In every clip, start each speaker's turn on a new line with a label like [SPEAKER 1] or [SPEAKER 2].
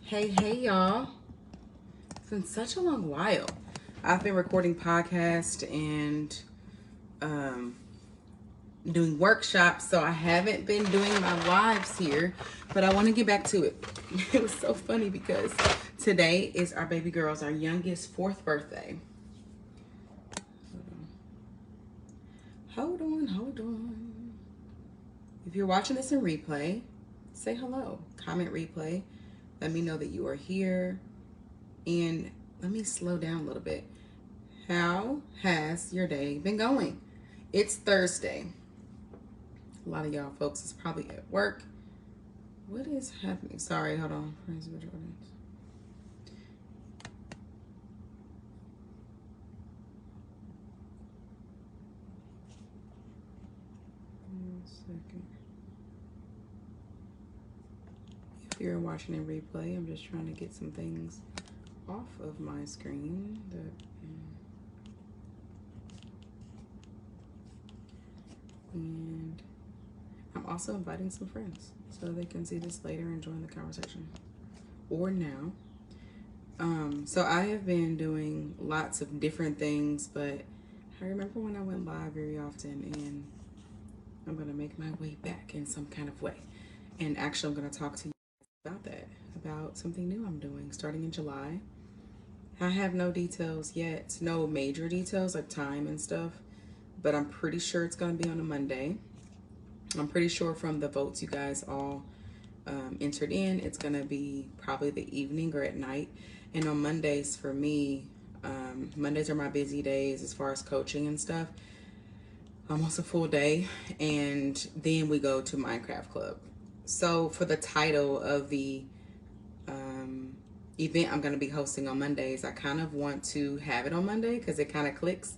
[SPEAKER 1] Hey, y'all. It's been such a long while. I've been recording podcasts and doing workshops, so I haven't been doing my lives here, but I want to get back to it. It was so funny because today is our baby girl's, our youngest, 4th birthday. Hold on. If you're watching this in replay, say hello. Comment replay. Let me know that you are here. And let me slow down a little bit. How has your day been going? It's Thursday. A lot of y'all folks is probably at work. What is happening? Sorry, hold on. Friends with audience. One second. If you're watching in replay, I'm just trying to get some things off of my screen. And I'm also inviting some friends so they can see this later and join the conversation, or now. So I have been doing lots of different things, but I remember when I went live very often, and I'm gonna make my way back in some kind of way. And actually, I'm gonna talk to you about that, about something new I'm doing starting in July. I have no details yet, no major details like time and stuff, but I'm pretty sure it's gonna be on a Monday. I'm pretty sure from the votes you guys all entered in, it's gonna be probably the evening or at night. And on Mondays for me, Mondays are my busy days as far as coaching and stuff. Almost a full day, and then we go to Minecraft Club. So for the title of the event I'm going to be hosting on Mondays, I kind of want to have it on Monday because it kind of clicks,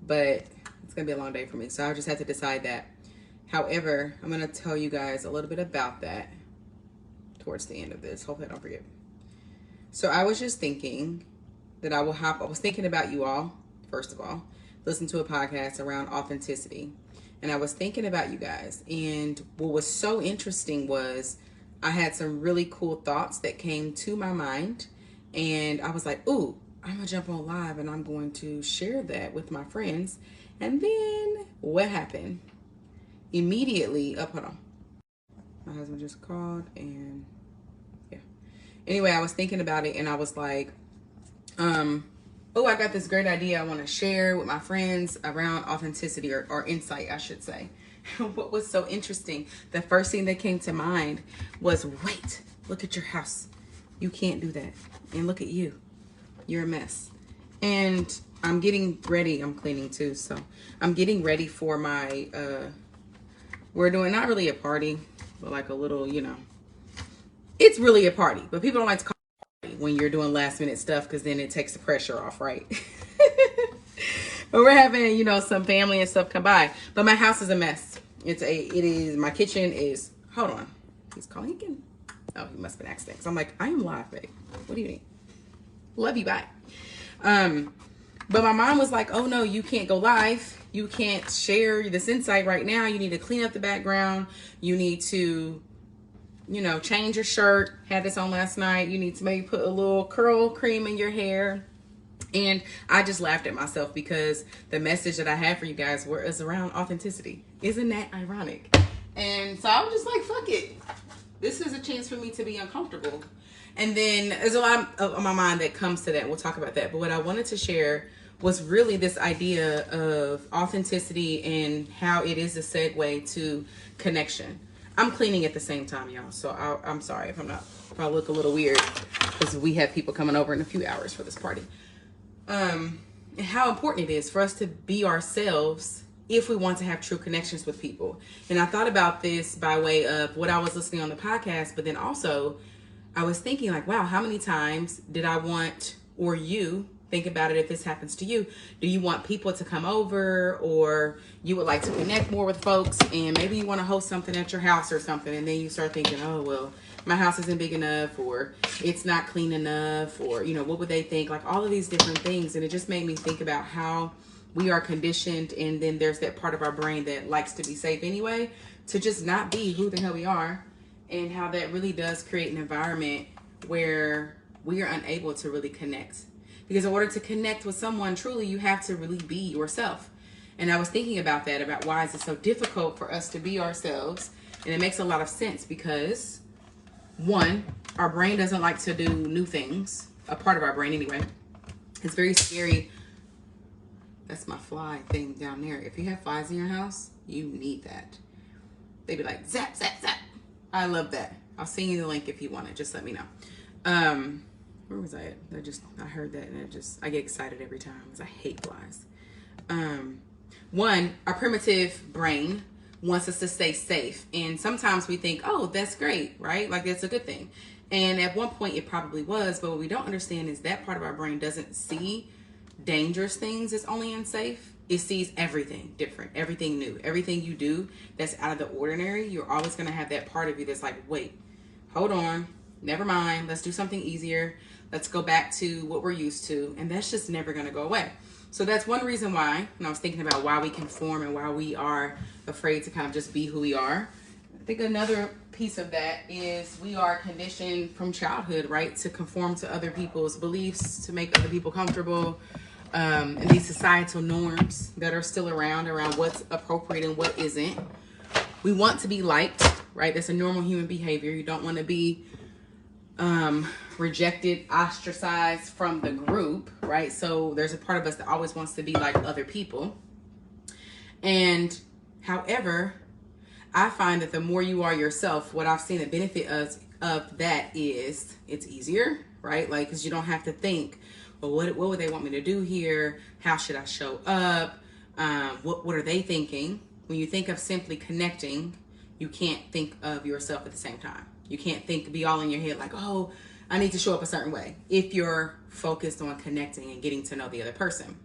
[SPEAKER 1] but it's going to be a long day for me, so I just have to decide that. However, I'm going to tell you guys a little bit about that towards the end of this. Hopefully I don't forget. So I was just thinking that I was thinking about you all, first of all, listen to a podcast around authenticity. And I was thinking about you guys. And what was so interesting was I had some really cool thoughts that came to my mind. And I was like, ooh, I'm going to jump on live and I'm going to share that with my friends. And then what happened? Immediately, hold on. My husband just called and yeah. Anyway, I was thinking about it and I was like, oh, I got this great idea I want to share with my friends around authenticity or insight, I should say. What was so interesting, the first thing that came to mind was, wait, look at your house. You can't do that. And look at you. You're a mess. And I'm getting ready. I'm cleaning too. So I'm getting ready for my, we're doing not really a party, but like a little, it's really a party, but people don't like to call it a party when you're doing last minute stuff because then it takes the pressure off, right? But we're having, some family and stuff come by. But my house is a mess. My kitchen is, hold on. He's calling again. Oh, he must have been accident. So I'm like, I am live, babe. What do you need? Love you, bye. But my mom was like, oh no, you can't go live. You can't share this insight right now. You need to clean up the background. You need to, change your shirt. Had this on last night. You need to maybe put a little curl cream in your hair. And I just laughed at myself because the message that I had for you guys was around authenticity. Isn't that ironic? And so I was just like, fuck it. This is a chance for me to be uncomfortable. And then there's a lot on my mind that comes to that. We'll talk about that. But what I wanted to share was really this idea of authenticity and how it is a segue to connection. I'm cleaning at the same time, y'all. So I'm sorry if I look a little weird because we have people coming over in a few hours for this party. And how important it is for us to be ourselves if we want to have true connections with people. And I thought about this by way of what I was listening on the podcast, but then also I was thinking like, wow, how many times did I want, or you think about it if this happens to you, do you want people to come over, or you would like to connect more with folks and maybe you want to host something at your house or something, and then you start thinking, oh, well, my house isn't big enough, or it's not clean enough, or, what would they think? Like all of these different things. And it just made me think about how we are conditioned. And then there's that part of our brain that likes to be safe anyway, to just not be who the hell we are, and how that really does create an environment where we are unable to really connect. Because in order to connect with someone truly, you have to really be yourself. And I was thinking about that, about why is it so difficult for us to be ourselves. And it makes a lot of sense because, one, our brain doesn't like to do new things. A part of our brain anyway. It's very scary. That's my fly thing down there. If you have flies in your house, you need that. They be like, zap, zap, zap. I love that. I'll send you the link if you want it. Just let me know. Where was I at? I heard that and I get excited every time because I hate flies. One, our primitive brain wants us to stay safe. And sometimes we think, oh, that's great, right? Like that's a good thing. And at one point it probably was, but what we don't understand is that part of our brain doesn't see dangerous things as only unsafe. It sees everything different, everything new, everything you do that's out of the ordinary. You're always going to have that part of you that's like, wait, hold on, never mind. Let's do something easier. Let's go back to what we're used to. And that's just never going to go away. So that's one reason why, and I was thinking about why we conform and why we are afraid to kind of just be who we are. I think another piece of that is we are conditioned from childhood, right, to conform to other people's beliefs, to make other people comfortable, and these societal norms that are still around what's appropriate and what isn't. We want to be liked, right? That's a normal human behavior. You don't want to be rejected, ostracized from the group, right? So there's a part of us that always wants to be like other people. And however, I find that the more you are yourself, what I've seen the benefit of that is it's easier, right? Like, because you don't have to think, well, what would they want me to do here? How should I show up? What are they thinking? When you think of simply connecting, you can't think of yourself at the same time. You can't be all in your head like, oh, I need to show up a certain way, if you're focused on connecting and getting to know the other person.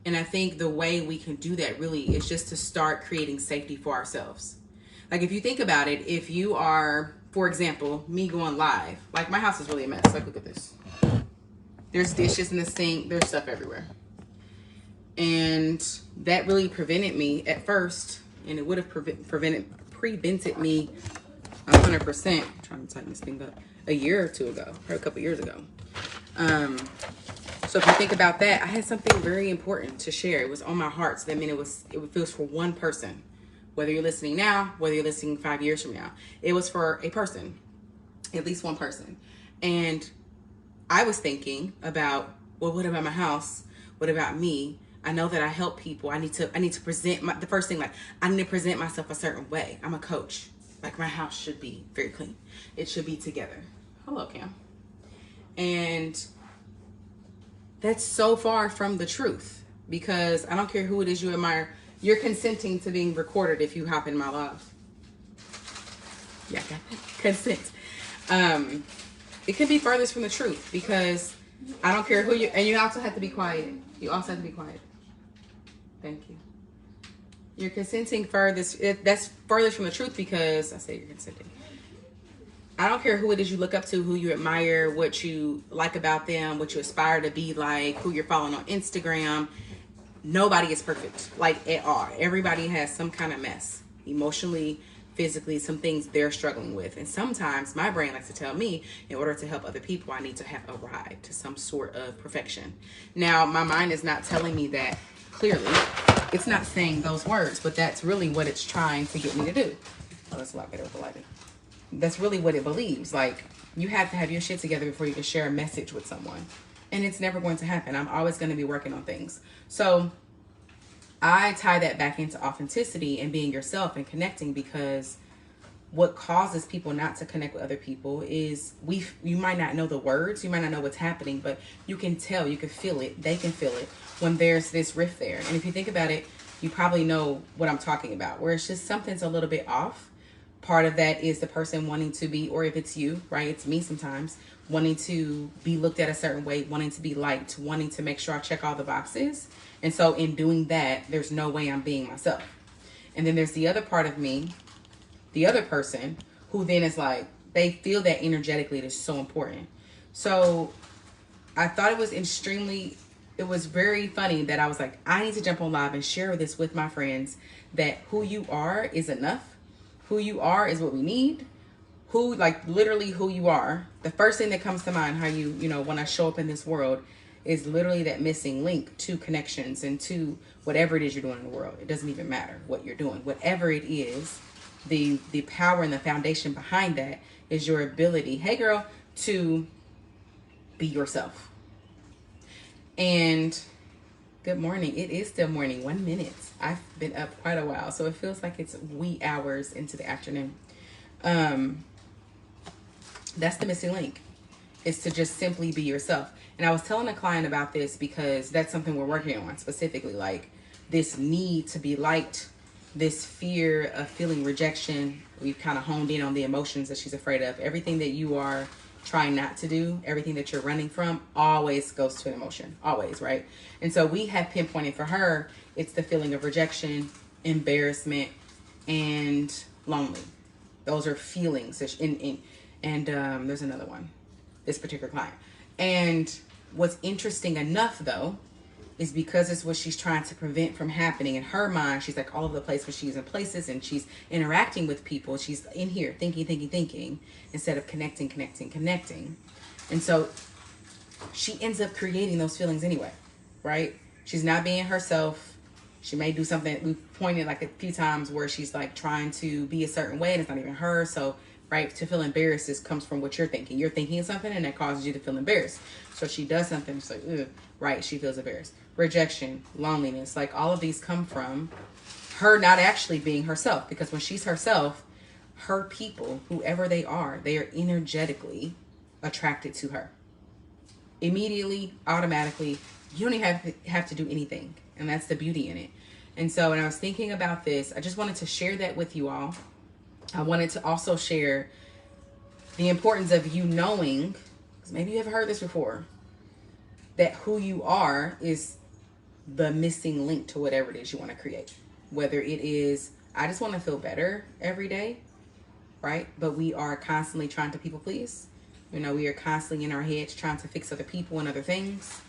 [SPEAKER 1] And I think the way we can do that really is just to start creating safety for ourselves. Like if you think about it, if you are, for example, me going live, like my house is really a mess. Like look at this. There's dishes in the sink. There's stuff everywhere. And that really prevented me at first, and it would have prevented me 100%. I'm trying to tighten this thing up. A year or two ago, or a couple years ago. So if you think about that, I had something very important to share. It was on my heart. So that meant it feels for one person. Whether you're listening now, whether you're listening 5 years from now, it was for a person, at least one person. And I was thinking about, well, what about my house? What about me? I know that I help people. I need to present the first thing, like I need to present myself a certain way. I'm a coach. Like my house should be very clean. It should be together. Hello, Cam. And that's so far from the truth, because I don't care who it is you admire. You're consenting to being recorded if you hop in my live. Yeah, got that. Consent. It can be furthest from the truth, because I don't care who you, and you also have to be quiet. You also have to be quiet. Thank you. You're consenting furthest. That's furthest from the truth, because I say you're consenting. I don't care who it is you look up to, who you admire, what you like about them, what you aspire to be like, who you're following on Instagram. Nobody is perfect, like at all. Everybody has some kind of mess, emotionally, physically, some things they're struggling with. And sometimes my brain likes to tell me, in order to help other people, I need to have arrived to some sort of perfection. Now, my mind is not telling me that clearly. It's not saying those words, but that's really what it's trying to get me to do. Oh, that's a lot better with the lighting. That's really what it believes. Like, you have to have your shit together before you can share a message with someone. And it's never going to happen. I'm always going to be working on things. So I tie that back into authenticity and being yourself and connecting, because what causes people not to connect with other people is you might not know the words, you might not know what's happening, but you can tell, you can feel it, they can feel it when there's this rift there. And if you think about it, you probably know what I'm talking about, where it's just something's a little bit off. Part of that is the person wanting to be, or if it's you, right? It's me sometimes, wanting to be looked at a certain way, wanting to be liked, wanting to make sure I check all the boxes. And so in doing that, there's no way I'm being myself. And then there's the other part of me, the other person, who then is like, they feel that energetically it is so important. So I thought it was very funny that I was like, I need to jump on live and share this with my friends, that who you are is enough. Who you are is what we need. who, like literally who you are, the first thing that comes to mind, how you know, when I show up in this world, is literally that missing link to connections and to whatever it is you're doing in the world. It doesn't even matter what you're doing. Whatever it is, the power and the foundation behind that is your ability, hey girl, to be yourself. And good morning. It is still morning, 1 minute. I've been up quite a while, so it feels like it's wee hours into the afternoon. That's the missing link, is to just simply be yourself. And I was telling a client about this because that's something we're working on specifically, like this need to be liked, this fear of feeling rejection. We've kind of honed in on the emotions that she's afraid of. Everything that you are trying not to do, everything that you're running from, always goes to an emotion, always, right? And so we have pinpointed for her, it's the feeling of rejection, embarrassment, and lonely. Those are feelings. And there's another one, this particular client. And what's interesting enough, though, is because it's what she's trying to prevent from happening in her mind. She's like all over the place when she's in places and she's interacting with people. She's in here thinking instead of connecting. And so she ends up creating those feelings anyway, right? She's not being herself. She may do something. We've pointed like a few times where she's like trying to be a certain way and it's not even her. So, right, to feel embarrassed comes from what you're thinking. You're thinking something and that causes you to feel embarrassed. So she does something, it's like, ugh, right, she feels embarrassed. Rejection, loneliness, like all of these come from her not actually being herself. Because when she's herself, her people, whoever they are energetically attracted to her. Immediately, automatically, you don't even have to do anything. And that's the beauty in it. And so when I was thinking about this, I just wanted to share that with you all. I wanted to also share the importance of you knowing, because maybe you haven't heard this before, that who you are is the missing link to whatever it is you want to create. Whether it is, I just want to feel better every day, right? But we are constantly trying to people please. You know, we are constantly in our heads trying to fix other people and other things.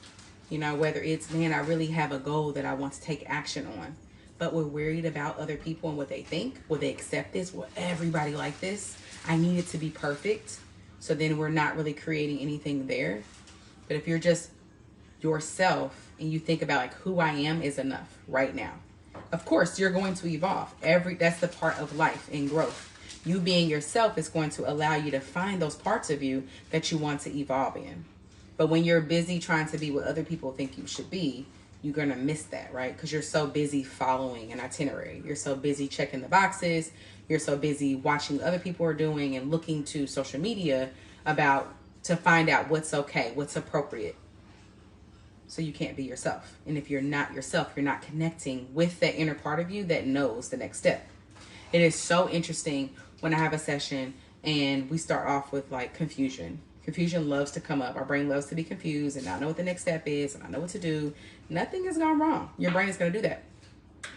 [SPEAKER 1] You know, whether it's, man, I really have a goal that I want to take action on, but we're worried about other people and what they think. Will they accept this? Will everybody like this? I need it to be perfect. So then we're not really creating anything there. But if you're just yourself and you think about like who I am is enough right now. Of course, you're going to evolve. That's the part of life and growth. You being yourself is going to allow you to find those parts of you that you want to evolve in. But when you're busy trying to be what other people think you should be, you're going to miss that, right? Because you're so busy following an itinerary. You're so busy checking the boxes. You're so busy watching what other people are doing and looking to social media to find out what's okay, what's appropriate. So you can't be yourself. And if you're not yourself, you're not connecting with that inner part of you that knows the next step. It is so interesting when I have a session and we start off with like confusion. Confusion loves to come up. Our brain loves to be confused and not know what the next step is and not know what to do. Nothing has gone wrong. Your brain is going to do that.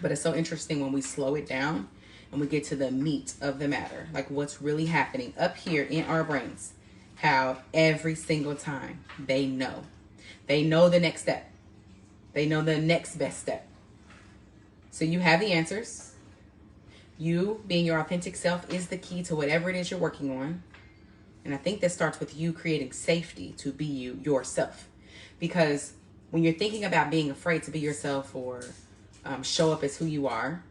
[SPEAKER 1] But it's so interesting when we slow it down and we get to the meat of the matter, like what's really happening up here in our brains, how every single time they know the next step. They know the next best step. So you have the answers. You being your authentic self is the key to whatever it is you're working on. And I think that starts with you creating safety to be you yourself. Because when you're thinking about being afraid to be yourself or show up as who you are,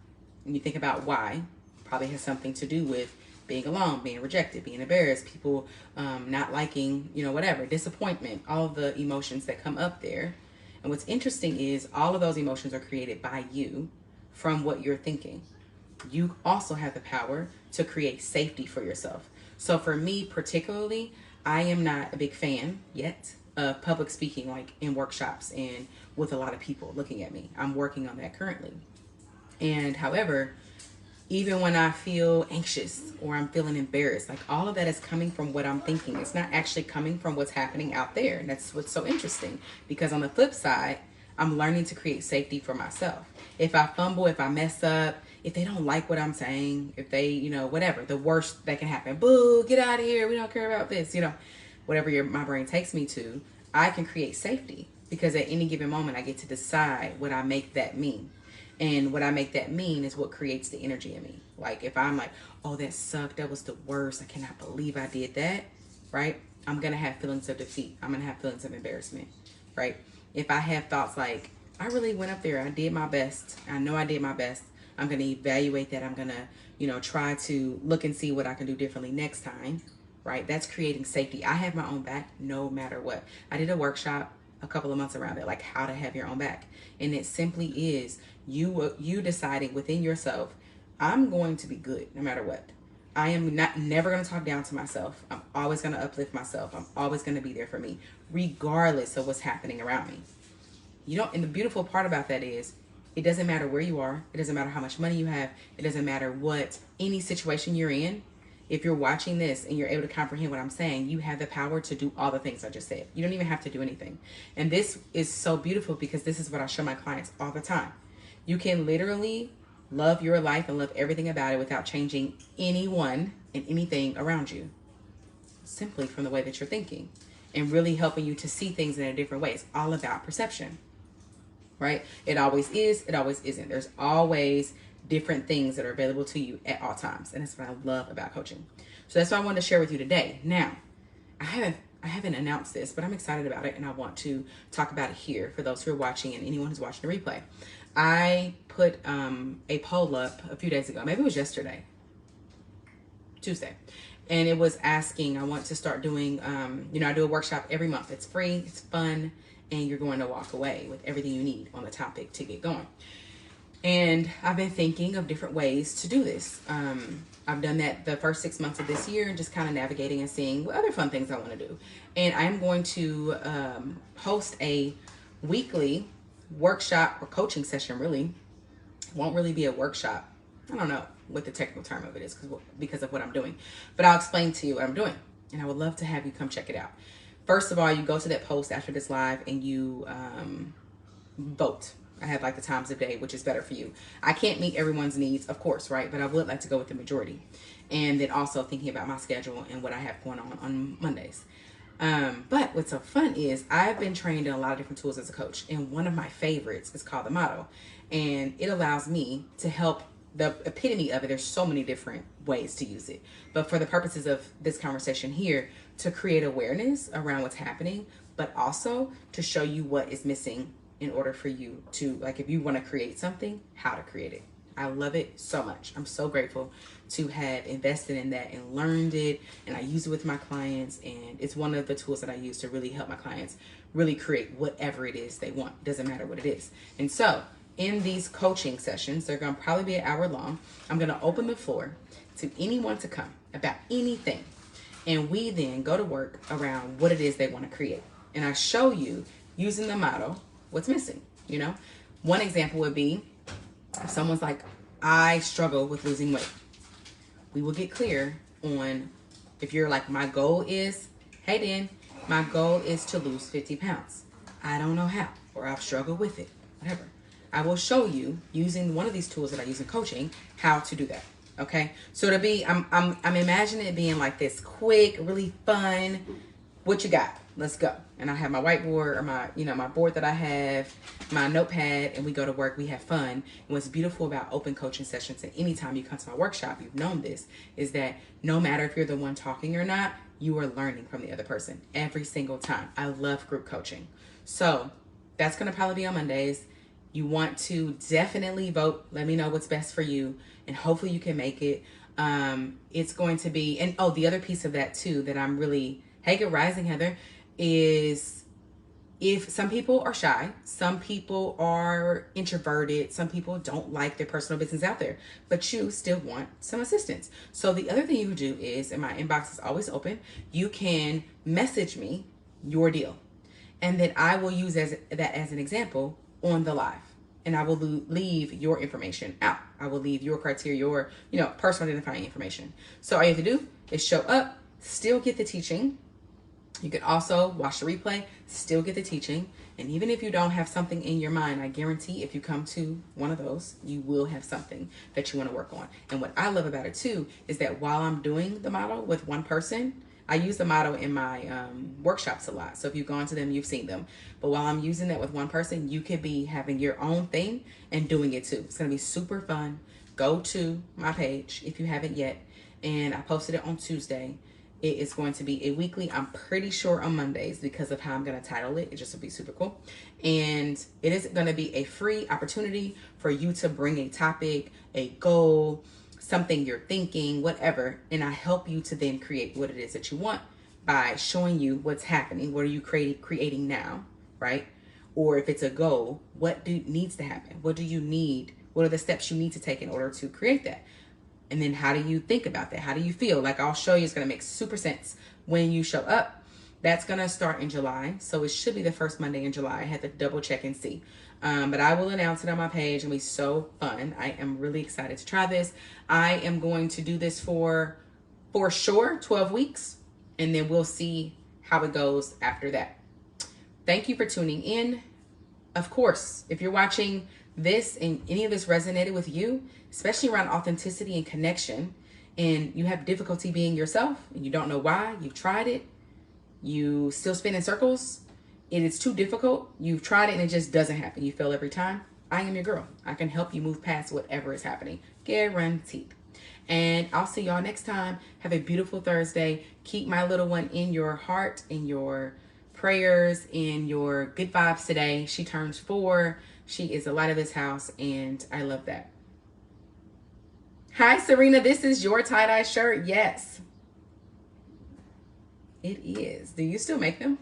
[SPEAKER 1] and you think about why, probably has something to do with being alone, being rejected, being embarrassed, people not liking, whatever, disappointment, all of the emotions that come up there. And what's interesting is all of those emotions are created by you from what you're thinking. You also have the power to create safety for yourself. So for me particularly, I am not a big fan yet of public speaking, like in workshops and with a lot of people looking at me. I'm working on that currently. And however, even when I feel anxious or I'm feeling embarrassed, like all of that is coming from what I'm thinking. It's not actually coming from what's happening out there. And that's what's so interesting, because on the flip side, I'm learning to create safety for myself. If I fumble, if I mess up, if they don't like what I'm saying, if they, whatever, the worst that can happen, boo, get out of here, we don't care about this, whatever my brain takes me to, I can create safety because at any given moment I get to decide what I make that mean. And what I make that mean is what creates the energy in me. Like if I'm like, oh, that sucked, that was the worst, I cannot believe I did that, right? I'm going to have feelings of defeat. I'm going to have feelings of embarrassment, right? If I have thoughts like, I really went up there, I did my best, I know I did my best, I'm going to evaluate that. I'm going to, try to look and see what I can do differently next time, right? That's creating safety. I have my own back no matter what. I did a workshop a couple of months around it, like how to have your own back. And it simply is you deciding within yourself, I'm going to be good no matter what. I am never going to talk down to myself. I'm always going to uplift myself. I'm always going to be there for me, regardless of what's happening around me. And the beautiful part about that is it doesn't matter where you are. It doesn't matter how much money you have. It doesn't matter what any situation you're in. If you're watching this and you're able to comprehend what I'm saying, you have the power to do all the things I just said. You don't even have to do anything. And this is so beautiful because this is what I show my clients all the time. You can literally love your life and love everything about it without changing anyone and anything around you. Simply from the way that you're thinking and really helping you to see things in a different way. It's all about perception, right? It always is. It always isn't. There's always different things that are available to you at all times. And that's what I love about coaching. So that's what I wanted to share with you today. Now, I haven't announced this, but I'm excited about it and I want to talk about it here for those who are watching and anyone who's watching the replay. I put a poll up a few days ago. Maybe it was Tuesday. And it was asking, I want to start doing, I do a workshop every month. It's free, it's fun, and you're going to walk away with everything you need on the topic to get going. And I've been thinking of different ways to do this. I've done that the first 6 months of this year and just kind of navigating and seeing what other fun things I want to do. And I am going to host a weekly workshop or coaching session, really. It won't really be a workshop. I don't know what the technical term of it is because of what I'm doing. But I'll explain to you what I'm doing. And I would love to have you come check it out. First of all, you go to that post after this live and you vote. I have like the times of day, which is better for you. I can't meet everyone's needs, of course, right? But I would like to go with the majority. And then also thinking about my schedule and what I have going on Mondays. But what's so fun is I've been trained in a lot of different tools as a coach. And one of my favorites is called the Model. And it allows me to help the epitome of it. There's so many different ways to use it. But for the purposes of this conversation here, to create awareness around what's happening, but also to show you what is missing in order for you to, like, if you want to create something, how to create it. I love it so much. I'm so grateful to have invested in that and learned it. And I use it with my clients. And it's one of the tools that I use to really help my clients really create whatever it is they want. Doesn't matter what it is. And so in these coaching sessions, they're going to probably be an hour long. I'm going to open the floor to anyone to come about anything. And we then go to work around what it is they want to create. And I show you using the model what's missing. One example would be if someone's like, I struggle with losing weight. We will get clear on if you're like, my goal is, hey Dan, my goal is to lose 50 pounds. I don't know how, or I've struggled with it, whatever. I will show you using one of these tools that I use in coaching how to do that. Okay, so to be, I'm imagining it being like this quick, really fun. What you got? Let's go. And I have my whiteboard or my board that I have, my notepad, and we go to work. We have fun. And what's beautiful about open coaching sessions, and anytime you come to my workshop, you've known this, is that no matter if you're the one talking or not, you are learning from the other person every single time. I love group coaching. So that's going to probably be on Mondays. You want to definitely vote. Let me know what's best for you, and hopefully you can make it. It's going to be, and the other piece of that too that I'm really, hey, good rising, Heather, is if some people are shy, some people are introverted, some people don't like their personal business out there, but you still want some assistance. So the other thing you do is, and my inbox is always open, you can message me your deal, and then I will use that as an example on the live. And I will leave your information out. I will leave your criteria, your personal identifying information. So all you have to do is show up, still get the teaching. You can also watch the replay, still get the teaching. And even if you don't have something in your mind, I guarantee if you come to one of those, you will have something that you want to work on. And what I love about it too is that while I'm doing the model with one person, I use the motto in my workshops a lot. So if you've gone to them, you've seen them. But while I'm using that with one person, you could be having your own thing and doing it too. It's going to be super fun. Go to my page if you haven't yet. And I posted it on Tuesday. It is going to be a weekly, I'm pretty sure on Mondays because of how I'm going to title it. It just will be super cool. And it is going to be a free opportunity for you to bring a topic, a goal, something you're thinking, whatever. And I help you to then create what it is that you want by showing you what's happening. What are you creating now, right? Or if it's a goal, what needs to happen? What do you need? What are the steps you need to take in order to create that? And then how do you think about that? How do you feel? Like I'll show you, it's going to make super sense when you show up. That's going to start in July. So it should be the first Monday in July. I had to double check and see. But I will announce it on my page. It'll be so fun. I am really excited to try this. I am going to do this for sure, 12 weeks. And then we'll see how it goes after that. Thank you for tuning in. Of course, if you're watching this and any of this resonated with you, especially around authenticity and connection, and you have difficulty being yourself and you don't know why, you've tried it, you still spin in circles, it is too difficult, you've tried it and it just doesn't happen, you fail every time, I am your girl. I can help you move past whatever is happening. Guaranteed. And I'll see y'all next time. Have a beautiful Thursday. Keep my little one in your heart, in your prayers, in your good vibes today. She turns 4. She is the light of this house, and I love that. Hi, Serena. This is your tie-dye shirt. Yes, it is. Do you still make them?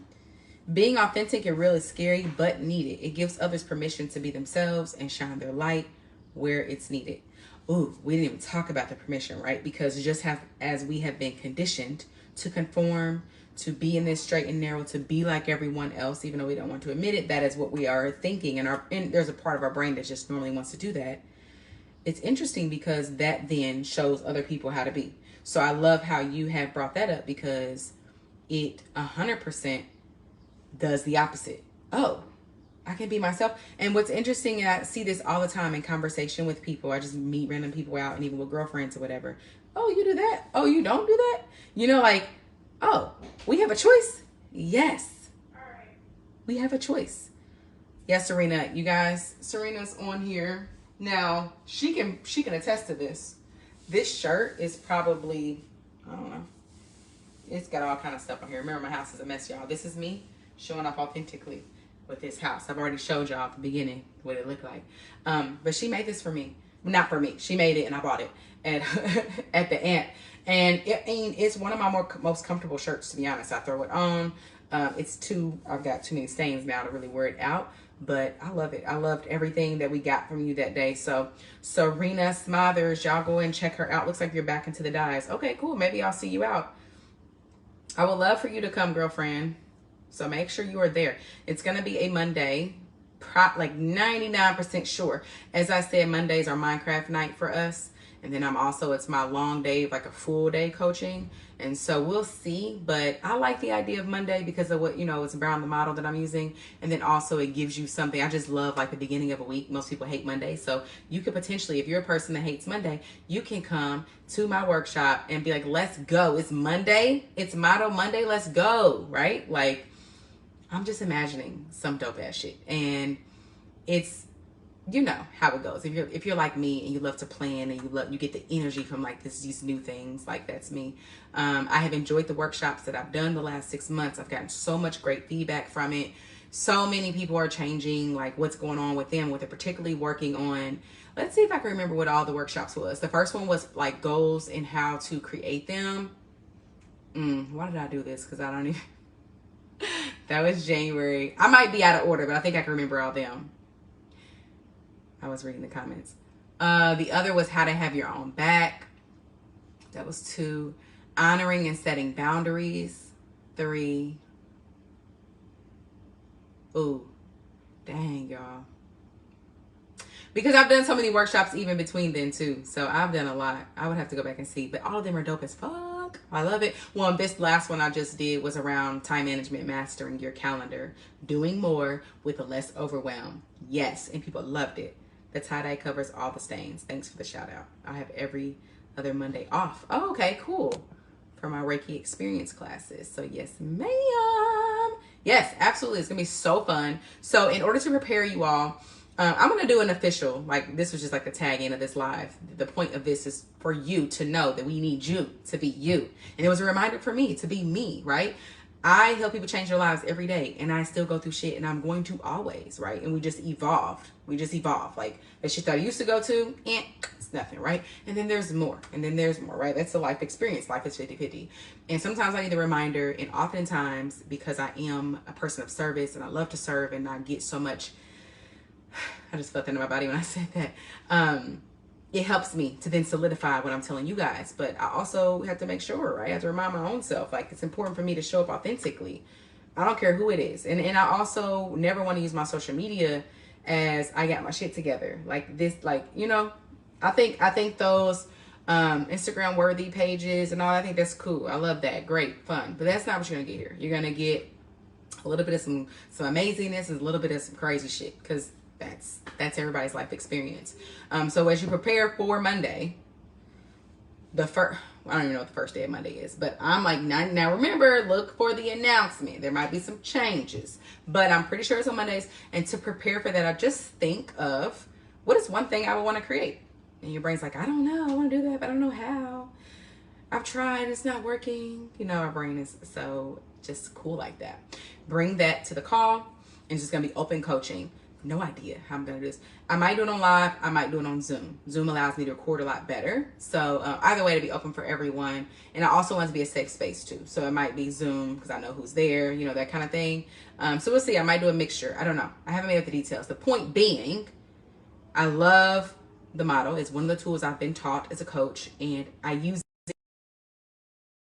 [SPEAKER 1] Being authentic and real is scary, but needed. It gives others permission to be themselves and shine their light where it's needed. Ooh, we didn't even talk about the permission, right? Because just as we have been conditioned to conform, to be in this straight and narrow, to be like everyone else, even though we don't want to admit it, that is what we are thinking. And there's a part of our brain that just normally wants to do that. It's interesting because that then shows other people how to be. So I love how you have brought that up because it 100% does the opposite. Oh, I can be myself. And what's interesting, and I see this all the time in conversation with people. I just meet random people out and even with girlfriends or whatever. Oh, you do that? Oh, you don't do that? You know, like, oh, we have a choice. Yes. All right. We have a choice. Yes, Serena, you guys, Serena's on here. Now, she can attest to this. This shirt is probably, I don't know. It's got all kind of stuff on here. Remember, my house is a mess, y'all. This is me showing up authentically with this house. I've already showed y'all at the beginning what it looked like. But she made this for me. Not for me. She made it and I bought it at at the Ant. And it's one of my most comfortable shirts, to be honest. I throw it on. I've got too many stains now to really wear it out. But I love it. I loved everything that we got from you that day. So Serena Smothers, y'all go and check her out. Looks like you're back into the dyes. Okay, cool. Maybe I'll see you out. I would love for you to come, girlfriend. So make sure you are there. It's going to be a Monday, like 99% sure. As I said, Mondays are Minecraft night for us. And then it's my long day, like a full day coaching. And so we'll see. But I like the idea of Monday because of what, it's around the model that I'm using. And then also it gives you something. I just love like the beginning of a week. Most people hate Monday. So you could potentially, if you're a person that hates Monday, you can come to my workshop and be like, let's go. It's Monday. It's Model Monday. Let's go. Right? Like, I'm just some dope ass shit. And it's, you know how it goes. If you're like me and you love to plan and you get the energy from like these new things, like that's me. I have enjoyed the workshops that I've done the last 6 months. I've gotten so much great feedback from it. So many people are changing like what's going on with them, what they're particularly working on. Let's see if I can remember what all the workshops was. The first one was like goals and how to create them. Why did I do this? Because I don't even... That was January. I might be out of order, but I think I can remember all them. I was reading the comments. The other was how to have your own back. That was 2. Honoring and setting boundaries. 3. Ooh, dang, y'all. Because I've done so many workshops even between then too. So I've done a lot. I would have to go back and see. But all of them are dope as fuck. I love it. Well, this last one I just did was around time management, mastering your calendar, doing more with less overwhelm. Yes, and people loved it. The tie-dye covers all the stains. Thanks for the shout out. I have every other Monday off. Oh, okay, cool. for my Reiki experience classes. So yes, ma'am. Yes, absolutely. It's going to be so fun. So in order to prepare you all, I'm going to do an official, like this was just like the tag end of this live. The point of this is for you to know that we need you to be you. And it was a reminder for me to be me, right? I help people change their lives every day, and I still go through shit, and I'm going to always, right? And we just evolved. We just evolved. Like the shit that I used to go to, it's nothing, right? And then there's more, and then there's more, right? That's the life experience. Life is 50-50. And sometimes I need a reminder, and oftentimes because I am a person of service and I love to serve and I get so much, I just felt that in my body when I said that. It helps me to then solidify what I'm telling you guys. But I also have to make sure, right? I have to remind my own self, like it's important for me to show up authentically. I don't care who it is. And I also never want to use my social media as I got my shit together. Like this, like, you know, I think those Instagram worthy pages and all, I think that's cool. I love that. Great, fun. But that's not what you're gonna get here. You're gonna get a little bit of some amazingness and a little bit of some crazy shit, because that's everybody's life experience. So as you prepare for Monday, I don't even know what the first day of Monday is, but I'm like, now remember, look for the announcement. There might be some changes, but I'm pretty sure it's on Mondays. And to prepare for that, I just think of what is one thing I would want to create. And your brain's like, I don't know, I want to do that, but I don't know how. I've tried, it's not working. You know, our brain is so just cool like that. Bring that to the call, and it's just gonna be open coaching. No idea how I'm gonna do this. I might do it on live. I might do it on Zoom. Zoom allows me to record a lot better. So either way, to be open for everyone. And I also want it to be a safe space too. So it might be Zoom because I know who's there, you know, that kind of thing. So we'll see. I might do a mixture. I don't know. I haven't made up the details. The point being, I love the model. It's one of the tools I've been taught as a coach, and I use